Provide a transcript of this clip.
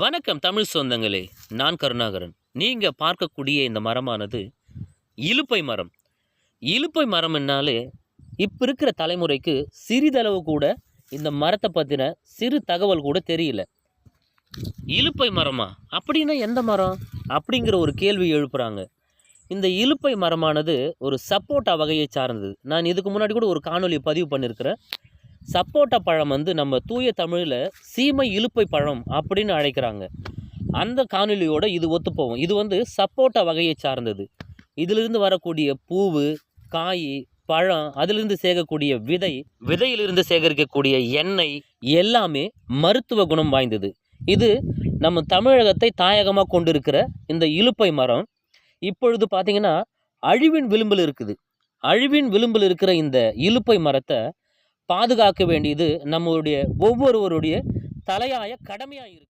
வணக்கம் தமிழ் சொந்தங்களே, நான் கருணாகரன். நீங்கள் பார்க்கக்கூடிய இந்த மரமானது இலுப்பை மரம். இலுப்பை மரம்னாலே இப்போ இருக்கிற தலைமுறைக்கு சிறிதளவு கூட இந்த மரத்தை பற்றின சிறு தகவல் கூட தெரியல. இலுப்பை மரமா அப்படின்னா எந்த மரம் அப்படிங்கிற ஒரு கேள்வி எழுப்புகிறாங்க. இந்த இலுப்பை மரமானது ஒரு சப்போட்டா வகையை சார்ந்தது. நான் இதுக்கு முன்னாடி கூட ஒரு காணொலி பதிவு பண்ணியிருக்கிறேன். சப்போட்டா பழம் நம்ம தூய தமிழில் சீமை இலுப்பை பழம் அப்படின்னு அழைக்கிறாங்க. அந்த காணொலியோடு இது ஒத்துப்போகும். இது சப்போட்டா வகையை சார்ந்தது. இதிலிருந்து வரக்கூடிய பூவு, காய், பழம், அதிலிருந்து சேர்க்கக்கூடிய விதையிலிருந்து சேகரிக்கக்கூடிய எண்ணெய் எல்லாமே மருத்துவ குணம் வாய்ந்தது. இது நம்ம தமிழகத்தை தாயகமாக கொண்டிருக்கிற இந்த இலுப்பை மரம் இப்பொழுது பார்த்திங்கன்னா அழிவின் விளிம்பில் இருக்குது. அழிவின் விளிம்பில் இருக்கிற இந்த இலுப்பை மரத்தை பாதுகாக்க வேண்டியது நம்மளுடைய ஒவ்வொருவருடைய தலையாய கடமையாக இருக்குது.